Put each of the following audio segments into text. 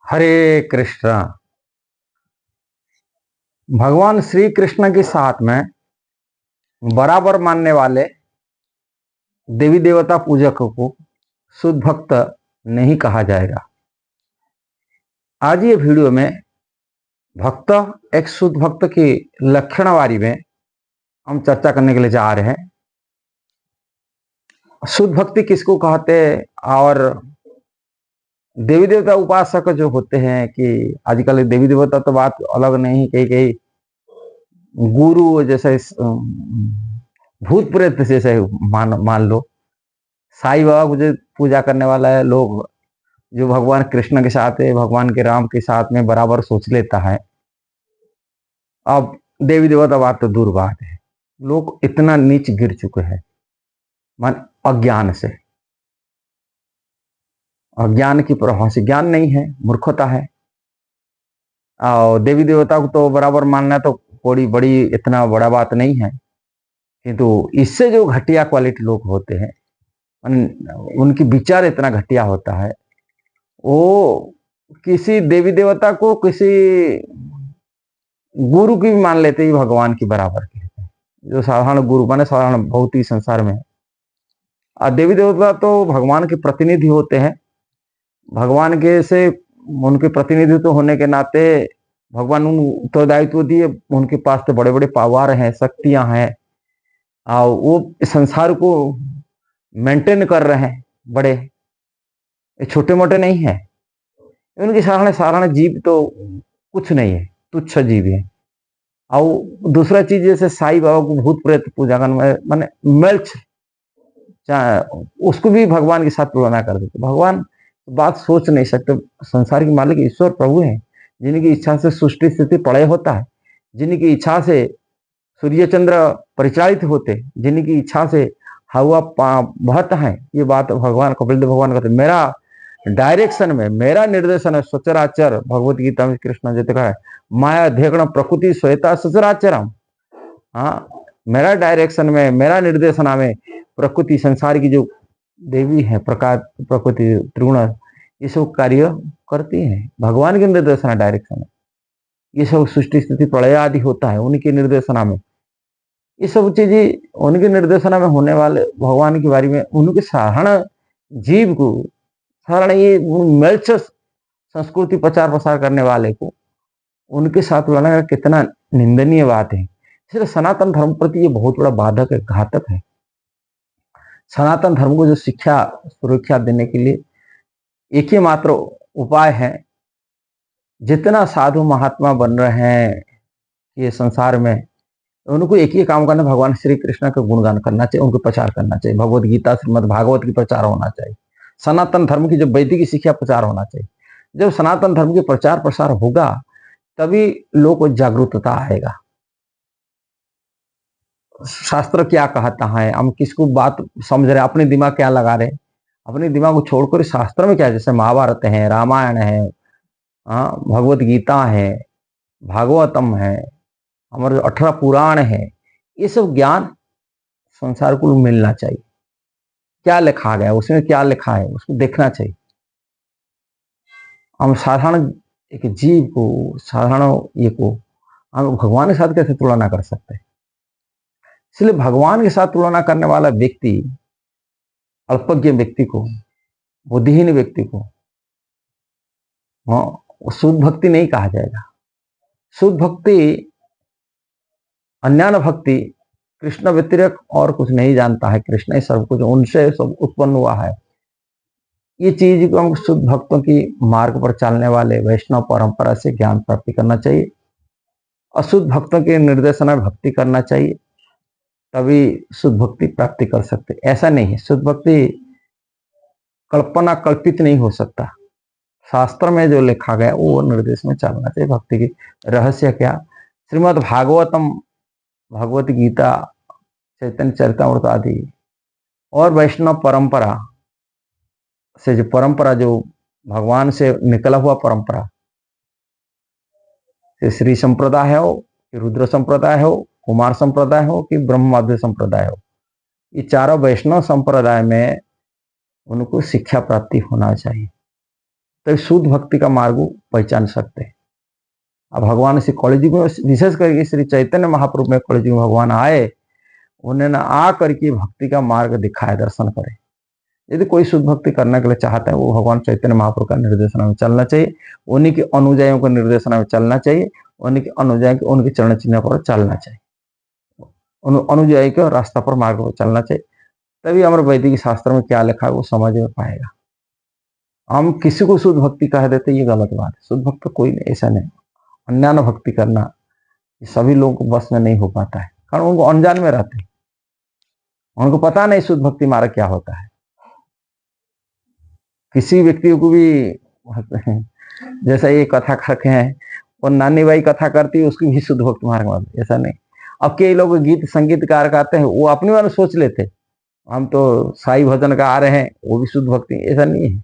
हरे कृष्णा। भगवान श्री कृष्ण के साथ में बराबर मानने वाले देवी देवता पूजकों को शुद्ध भक्त नहीं कहा जाएगा। आज ये वीडियो में भक्त एक शुद्ध भक्त की लक्षणवारी में हम चर्चा करने के लिए जा रहे हैं। शुद्ध भक्ति किसको कहते हैं और देवी देवता उपासक जो होते हैं कि आजकल देवी देवता तो बात अलग नहीं, कई कई गुरु जैसे भूत प्रेत जैसे मान लो, साईं बाबा को जो पूजा करने वाला है लोग, जो भगवान कृष्ण के साथ है, भगवान के राम के साथ में बराबर सोच लेता है। अब देवी देवता बात तो दूर बात है, लोग इतना नीच गिर चुके हैं मन अज्ञान से। अज्ञान की प्रभाव से, ज्ञान नहीं है, मूर्खता है। और देवी देवता को तो बराबर मानना तो कोई बड़ी इतना बड़ा बात नहीं है, किंतु इससे जो घटिया क्वालिटी लोग होते हैं, उनकी विचार इतना घटिया होता है, वो किसी देवी देवता को किसी गुरु की भी मान लेते ही भगवान की बराबर के, जो साधारण गुरु माने साधारण बहुत ही संसार में है। और देवी देवता तो भगवान के प्रतिनिधि होते हैं। भगवान के से उनके प्रतिनिधित्व होने के नाते भगवान उन उत्तरदायित्व दिए, उनके पास तो बड़े बड़े पावर हैं, शक्तियां हैं, और वो संसार को मेंटेन कर रहे हैं। बड़े छोटे मोटे नहीं है, उनके साधारण साधारण जीव तो कुछ नहीं है, तुच्छ जीव है। और दूसरा चीज जैसे साईं बाबा को भूत प्रेत पूजा करना माने मिर्च, उसको भी भगवान के साथ तुलना कर देते। भगवान बात सोच नहीं सकते। संसार के मालिक ईश्वर प्रभु हैं, जिनकी इच्छा से सृष्टि स्थिति प्रलय होता है, जिनकी इच्छा से सूर्य चंद्र परिचालित होते, जिनकी इच्छा से हवा बहता है। ये बात भगवान कपिल देव भगवान कहते, मेरा डायरेक्शन में, मेरा निर्देशन है सचराचर। भगवत गीता में कृष्ण जी कहा है, माया ध्यगण प्रकृति श्वेता सचराचरम। हाँ, मेरा डायरेक्शन में, मेरा निर्देशना में प्रकृति, संसार की जो देवी है, प्रकार प्रकृति त्रिगुण, ये सब कार्य करती है भगवान के निर्देशना डायरेक्शन में। ये सब सृष्टि स्थिति प्रलय आदि होता है उनके निर्देशना में। ये सब चीजें उनके निर्देशना में होने वाले भगवान के बारे में, उनके साधारण जीव को, साधारण ये मिर्च संस्कृति प्रचार प्रसार करने वाले को उनके साथ तुलना कितना निंदनीय बात है। इसलिए सनातन धर्म प्रति ये बहुत बड़ा बाधक है, घातक है। सनातन धर्म को जो शिक्षा सुरक्षा देने के लिए एक ही मात्र उपाय है, जितना साधु महात्मा बन रहे हैं ये संसार में, उनको एक ही काम करना, भगवान श्री कृष्ण का गुणगान करना चाहिए, उनको प्रचार करना चाहिए। भगवत गीता श्रीमद् भागवत की प्रचार होना चाहिए। सनातन धर्म की जो वैदिक शिक्षा प्रचार होना चाहिए। जब सनातन धर्म के प्रचार प्रसार होगा तभी लोगों को जागरूकता आएगा। शास्त्र क्या कहता है, हम किसको बात समझ रहे हैं, अपने दिमाग क्या लगा रहे हैं, अपने दिमाग को छोड़कर शास्त्र में क्या, जैसे महाभारत है, रामायण है, भगवत गीता है, भागवतम है, हमारे 18 पुराण है, ये सब ज्ञान संसार को मिलना चाहिए। क्या लिखा गया उसमें, क्या लिखा है उसको देखना चाहिए। हम साधारण एक जीव को, साधारण ये को हम भगवान के साथ कैसे तुलना कर सकते हैं। इसलिए भगवान के साथ तुलना करने वाला व्यक्ति, अल्पज्ञ व्यक्ति को, बुद्धिहीन व्यक्ति को शुद्ध भक्ति नहीं कहा जाएगा। शुद्ध भक्ति, अन्यान्य भक्ति, कृष्ण व्यतिरिक्त और कुछ नहीं जानता है। कृष्ण ही सब कुछ, उनसे सब उत्पन्न हुआ है। ये चीज को हम शुद्ध भक्तों की मार्ग पर चलने वाले वैष्णव परंपरा से ज्ञान प्राप्ति करना चाहिए। अशुद्ध भक्तों के निर्देशन में भक्ति करना चाहिए, तभी शुद्ध भक्ति प्राप्ति कर सकते। ऐसा नहीं है, शुद्ध भक्ति कल्पना कल्पित नहीं हो सकता। शास्त्र में जो लिखा गया वो निर्देश में चलना चाहिए। भक्ति की रहस्य क्या, श्रीमद् भागवतम, भगवत गीता, चैतन्य चरितामृत आदि और वैष्णव परंपरा से, जो परंपरा जो भगवान से निकला हुआ परंपरा, श्री संप्रदाय हो कि रुद्र संप्रदाय हो, कुमार संप्रदाय हो कि ब्रह्मवाद्य संप्रदाय हो, ये चारों वैष्णव संप्रदाय में उनको शिक्षा प्राप्ति होना चाहिए। तो शुद्ध भक्ति का मार्ग पहचान सकते हैं। अब भगवान श्री कलयुग में विशेष करके श्री चैतन्य महाप्रभु में कलयुग में भगवान आए, उन्होंने आ करके भक्ति का मार्ग दिखाया, दर्शन करे। यदि कोई शुद्ध भक्ति करने के लिए चाहता है, वो भगवान चैतन्य महाप्रभु का निर्देशन में चलना चाहिए, उन्हीं के अनुयायियों के निर्देशन में चलना चाहिए, उन्हीं के अनुयायी के उनके चरण चिन्ह पर चलना चाहिए, अनुयायी के रास्ता पर मार्ग पर चलना चाहिए। तभी हमारे वैदिक शास्त्र में क्या लिखा है वो समझ में पाएगा। हम किसी को शुद्ध भक्ति कह देते, ये गलत बात है। शुद्ध भक्त कोई नहीं, ऐसा नहीं। अन्यान भक्ति करना सभी लोगों को बस में नहीं हो पाता है, कारण उनको अनजान में रहते हैं, उनको पता नहीं शुद्ध भक्ति मार्ग क्या होता है। किसी व्यक्ति को भी जैसा ये कथा करके हैं, और नानी बाई कथा करती है, उसकी भी शुद्ध भक्ति मार्ग, ऐसा नहीं। अब कई लोग गीत संगीतकार गाते हैं, वो अपने बारे में सोच लेते, हम तो साई भजन गा रहे हैं, वो भी शुद्ध भक्ति, ऐसा नहीं है।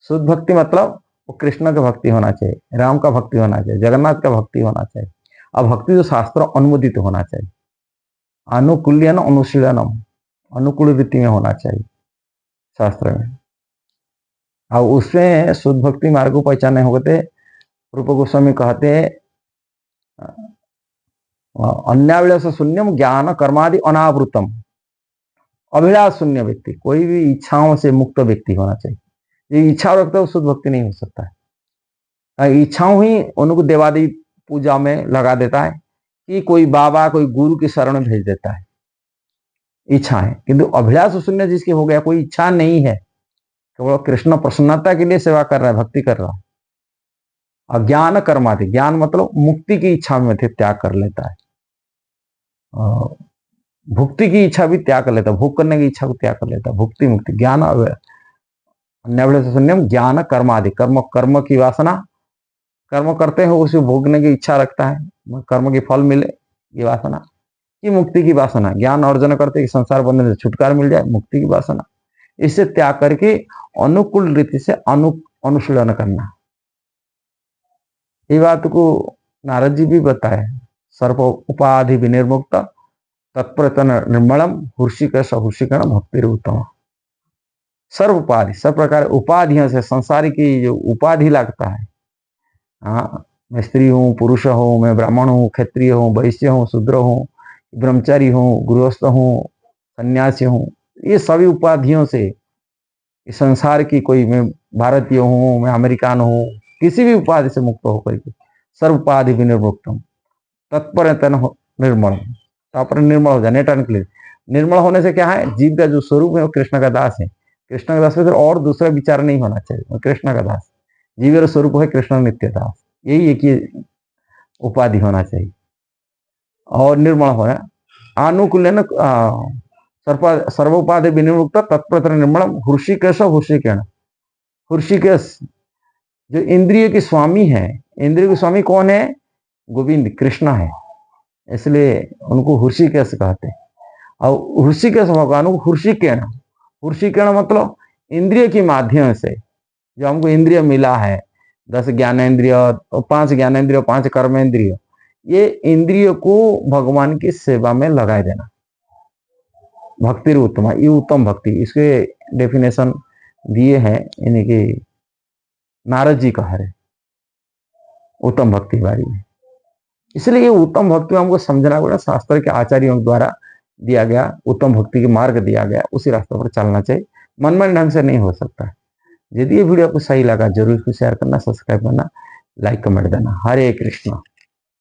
शुद्ध भक्ति मतलब वो कृष्ण का भक्ति होना चाहिए, राम का भक्ति होना चाहिए, जगन्नाथ का भक्ति होना चाहिए। अब भक्ति जो शास्त्र अनुमोदित होना चाहिए, अनुकूल्यन अनुशीलनम, अनुकूल रीति में होना चाहिए शास्त्र में। अब उसमें शुद्ध भक्ति मार्ग को पहचाने होते, रूप गोस्वामी कहते हैं अन्याभिलाष शून्यम ज्ञान कर्मादि अनावृतम। अभिलाष शून्य व्यक्ति, कोई भी इच्छाओं से मुक्त व्यक्ति होना चाहिए। ये इच्छा रखता है वो शुद्ध भक्ति नहीं हो सकता है। इच्छाओं ही उनको देवादी पूजा में लगा देता है कि कोई बाबा कोई गुरु की शरण में भेज देता है, इच्छा है। किंतु अभिलाष शून्य जिसकी हो गया, कोई इच्छा नहीं है, केवल कृष्ण प्रसन्नता के लिए सेवा कर रहा है, भक्ति कर रहा है। अज्ञान कर्मादि, ज्ञान मतलब मुक्ति की इच्छा में त्याग कर लेता है, भुक्ति की इच्छा भी त्याग कर लेता है, भोग करने की इच्छा को त्याग कर लेता है, भुक्ति मुक्ति। ज्ञान शून्यम ज्ञान कर्मादि, कर्म की वासना, कर्म करते हैं उसे भोगने की इच्छा रखता है, कर्म के फल मिले, ये वासना की मुक्ति की वासना। ज्ञान अर्जन करते कि संसार बंधन से छुटकारा मिल जाए, मुक्ति की वासना। इससे त्याग करके अनुकूल रीति से अनुशीलन करना। ये बात को नारद जी भी बताए, सर्व उपाधि विनिर्मुक्त तत्प्रतन निर्मलम हर्षिकेश हर्षिकण भक्ति उत्तम। सर्व उपाधि, सब प्रकार उपाधियों से, संसारी की जो उपाधि लगता है, हाँ, मैं स्त्री हूँ, पुरुष हूँ, मैं ब्राह्मण हूँ, क्षत्रिय हूँ, वैश्य हूँ, शूद्र हूँ, ब्रह्मचारी हूँ, गृहस्थ हूँ, सन्यासी हूँ, ये सभी उपाधियों से, इस संसार की, कोई मैं भारतीय हूँ, मैं अमेरिकन हूँ, किसी भी उपाधि से मुक्त होकर के सर्व उपाधि विनिर्मुक्तम तत्परतन निर्मल, तापर निर्मल हो जाए, नेट एंड क्लियर। निर्मल होने से क्या है, जीव का जो स्वरूप है वो कृष्ण का दास है। कृष्ण का दास में और दूसरा विचार नहीं होना चाहिए, कृष्ण का दास, जीव का स्वरूप है कृष्ण नित्य दास, यही एक ही उपाधि होना चाहिए। और निर्मल होना अनुकूल सर्वोपाधि विनिर्मुक्त तत्प्रतर निर्मलम हर्षिकेश हर्षिकेण। हर्षिकेश जो इंद्रिय के स्वामी है, इंद्रिय के स्वामी कौन है, गोविंद कृष्ण है, इसलिए उनको हर्षिकेश कहते हैं। और हर्षिकेश भगवान को हर्षिकेण, हर्षिकेण मतलब इंद्रिय के माध्यम से जो हमको इंद्रिय मिला है, 10 ज्ञानेन्द्रिय, 5 ज्ञानेन्द्रिय, 5 कर्मेंद्रिय, ये इंद्रिय को भगवान की सेवा में लगा देना, भक्ति उत्तम, ये उत्तम भक्ति। इसके डेफिनेशन दिए हैं इनके नारद जी कह रहे उत्तम भक्ति बारे में। इसलिए ये उत्तम भक्ति हमको समझना पड़ेगा, शास्त्र के आचार्यों द्वारा दिया गया उत्तम भक्ति के मार्ग दिया गया, उसी रास्ते पर चलना चाहिए, मनमानी ढंग से नहीं हो सकता है। यदि ये वीडियो आपको सही लगा जरूर इसको शेयर करना, सब्सक्राइब करना, लाइक कमेंट देना। हरे कृष्णा।